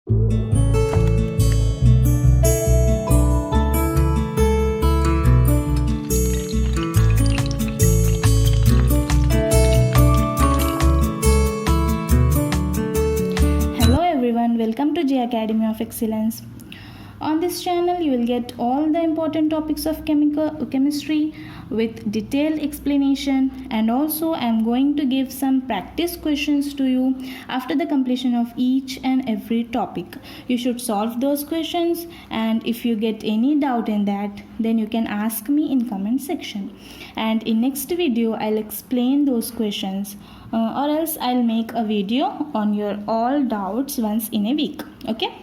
Hello everyone, welcome to J Academy of Excellence. On this channel, you will get all the important topics of chemistry with detailed explanation, and also I am going to give some practice questions to you after the completion of each and every topic. You should solve those questions, and if you get any doubt in that, then you can ask me in comment section. And in next video, I'll explain those questions. Or else I'll make a video on your all doubts once in a week. Okay,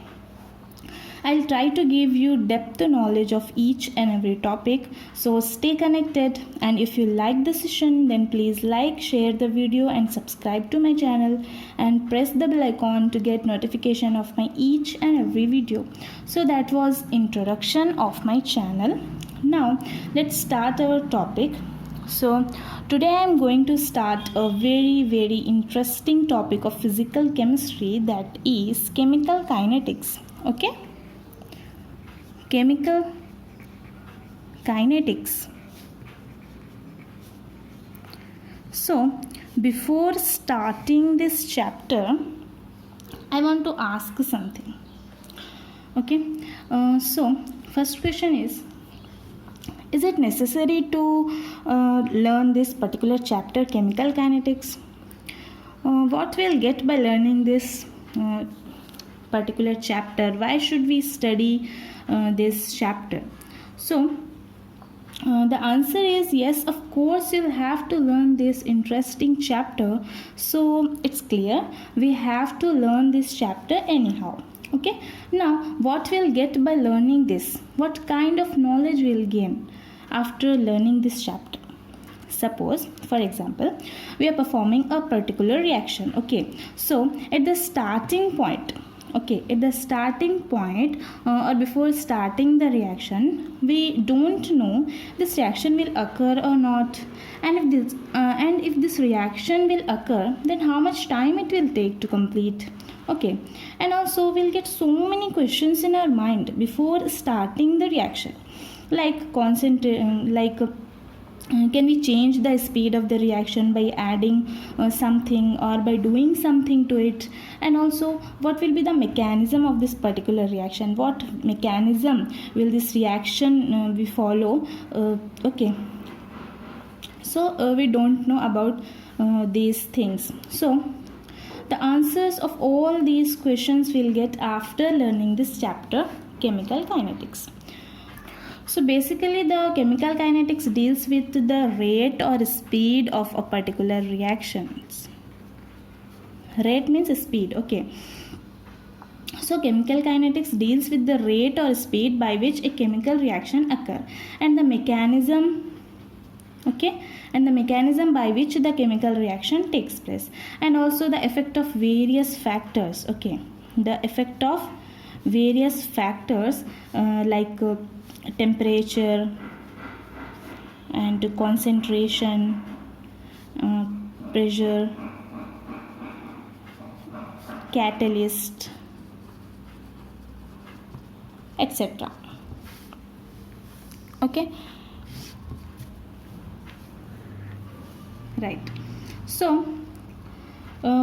I'll try to give you depth knowledge of each and every topic, so stay connected. And if you like the session, then please like, share the video and subscribe to my channel and press the bell icon to get notification of my each and every video. So that was introduction of my channel. Now let's start our topic. So today I am going to start a very interesting topic of physical chemistry, that is chemical kinetics. Okay, chemical kinetics. So before starting this chapter, I want to ask something. Okay, so first question is it necessary to learn this particular chapter, chemical kinetics? What we'll get by learning this particular chapter? Why should we study this chapter? So the answer is yes, of course you'll have to learn this interesting chapter. So it's clear we have to learn this chapter anyhow. Okay, now what we'll get by learning this? What kind of knowledge we'll gain after learning this chapter? Suppose, for example, we are performing a particular reaction. Okay, so at the starting point, or before starting the reaction, we don't know this reaction will occur or not, and if this reaction will occur, then how much time it will take to complete. Okay, and also we'll get so many questions in our mind before starting the reaction, like can we change the speed of the reaction by adding something or by doing something to it? And also, what will be the mechanism of this particular reaction? What mechanism will this reaction we follow? Okay, so we don't know about these things. So the answers of all these questions we'll get after learning this chapter, chemical kinetics. So basically the chemical kinetics deals with the rate or speed of a particular reaction. Rate means speed. Okay, so chemical kinetics deals with the rate or speed by which a chemical reaction occurs, and the mechanism, okay, and the mechanism by which the chemical reaction takes place, and also the effect of various factors. Okay, the effect of various factors like temperature and concentration, pressure, catalyst, etc. Okay, right. So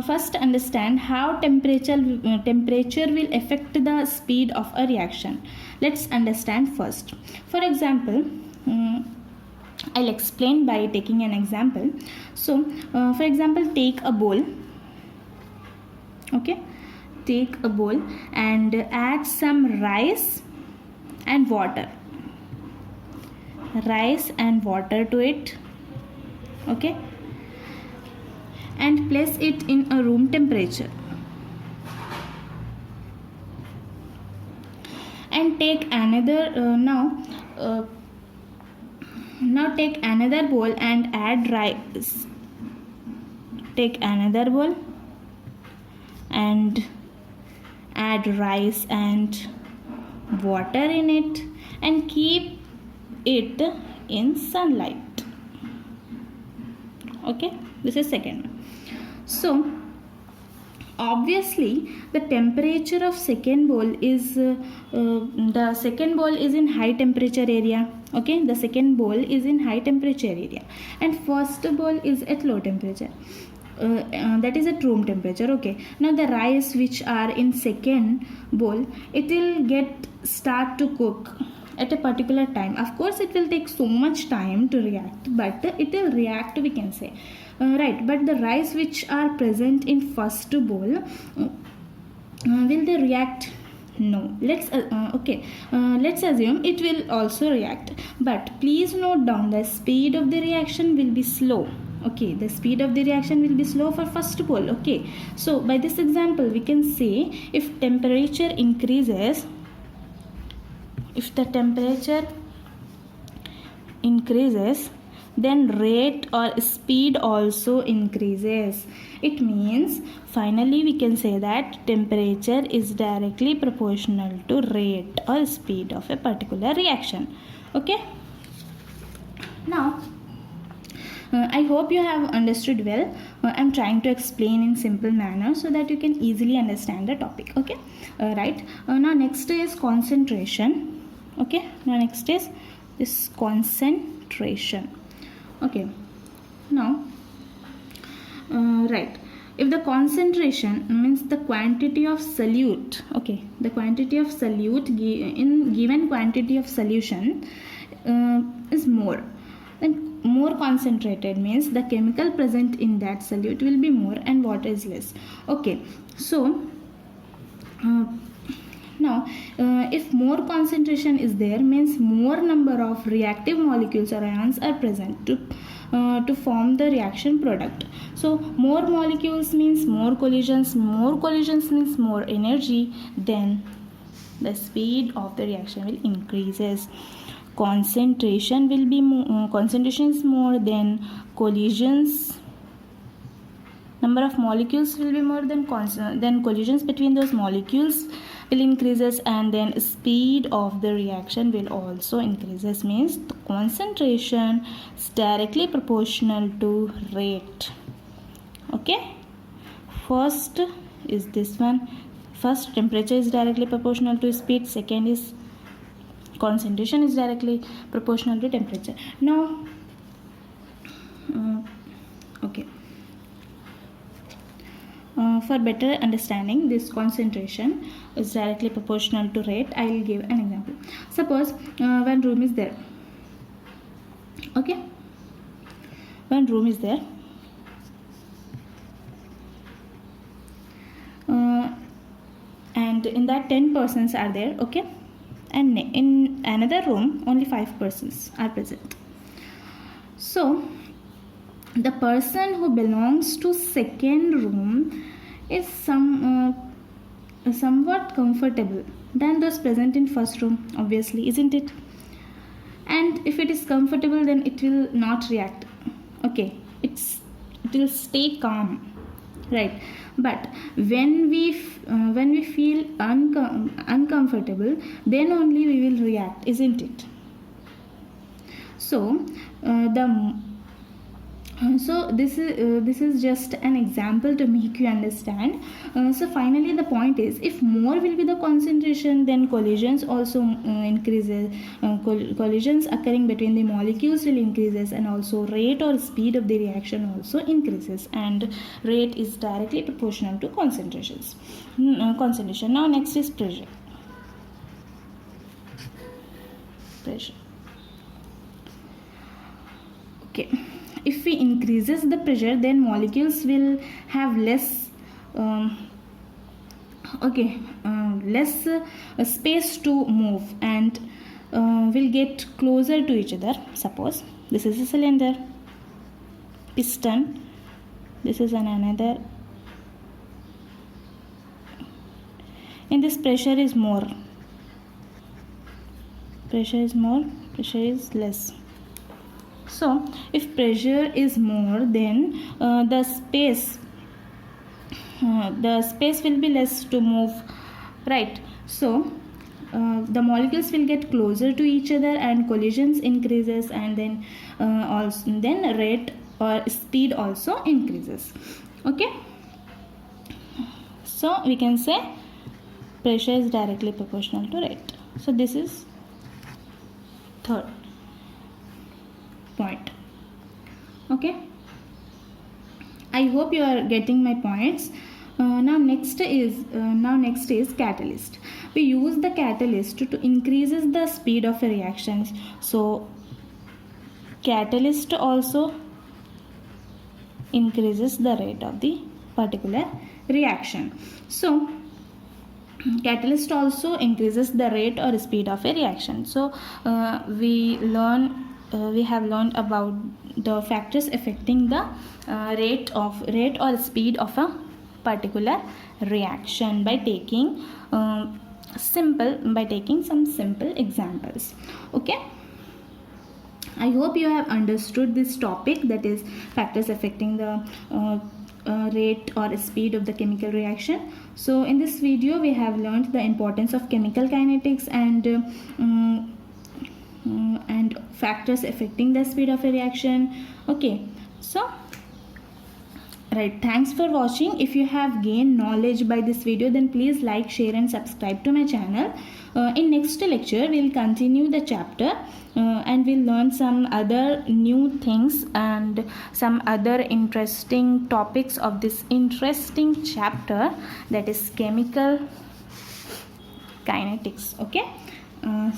first understand how temperature will affect the speed of a reaction. Let's understand first. For example, I'll explain by taking an example. So for example, take a bowl. Okay, take a bowl and add some rice and water to it. Okay, and place it in a room temperature, and take another now take another bowl and add rice. Take another bowl and add rice and water in it and keep it in sunlight. Okay, this is second. So Obviously, the temperature of second bowl is the second bowl is in high temperature area. Okay, the second bowl is in high temperature area, and first bowl is at low temperature. That is at room temperature. Okay, now the rice which are in second bowl, it will get start to cook at a particular time. Of course, it will take so much time to react, but it will react, we can say. Right, but the rice which are present in first bowl, will they react? No. Let's assume it will also react, but please note down the speed of the reaction will be slow. Okay, the speed of the reaction will be slow for first bowl. Okay, so by this example we can say, if temperature increases, if the temperature increases, then rate or speed also increases. It means finally we can say that temperature is directly proportional to rate or speed of a particular reaction. Okay, now I hope you have understood well. I'm trying to explain in simple manner so that you can easily understand the topic. Okay, right. Now next is concentration. Okay, now next is this concentration. Okay, now right, if the concentration means the quantity of solute, okay, the quantity of solute in given quantity of solution is more, then more concentrated means the chemical present in that solute will be more and water is less. Okay, so now if more concentration is there means more number of reactive molecules or ions are present to form the reaction product. So more molecules means more collisions means more energy, then the speed of the reaction will increases. Concentration will be more, concentration is more, then collisions, number of molecules will be more than collisions between those molecules will increases, and then speed of the reaction will also increases. Means the concentration is directly proportional to rate. Okay, first is this one. First, temperature is directly proportional to speed. Second is concentration is directly proportional to temperature. Now okay, for better understanding this concentration is directly proportional to rate, I will give an example. Suppose one room is there. Okay, one room is there, and in that 10 persons are there. Okay, and in another room only 5 persons are present. So the person who belongs to second room is somewhat comfortable than those present in first room, obviously, isn't it? And if it is comfortable, then it will not react. Okay, it will stay calm, right? But when we feel uncomfortable, then only we will react, isn't it? So this is just an example to make you understand. So finally the point is, if more will be the concentration, then collisions also increases. Collisions occurring between the molecules will increases, and also rate or speed of the reaction also increases, and rate is directly proportional to concentrations. Concentration. Now next is pressure. Okay, if we increases the pressure, then molecules will have less less space to move, and will get closer to each other. Suppose this is a cylinder, piston, this is another. In this, pressure is more, pressure is less. So if pressure is more, then the space will be less to move, right? So the molecules will get closer to each other, and collisions increases, and then rate or speed also increases. Okay, So we can say pressure is directly proportional to rate. So this is third point. Okay, I hope you are getting my points. Now next is catalyst. We use the catalyst to increases the speed of a reaction. So catalyst also increases the rate of the particular reaction. So catalyst also increases the rate or speed of a reaction. So we have learned about the factors affecting the rate or speed of a particular reaction by taking some simple examples. Okay, I hope you have understood this topic, that is factors affecting the rate or speed of the chemical reaction. So in this video we have learned the importance of chemical kinetics and factors affecting the speed of a reaction. Okay, so right, thanks for watching. If you have gained knowledge by this video, then please like, share and subscribe to my channel. In next lecture we will continue the chapter and we'll learn some other new things and some other interesting topics of this interesting chapter, that is chemical kinetics. Okay,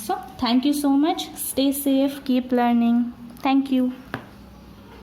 so thank you so much. Stay safe, keep learning. Thank you.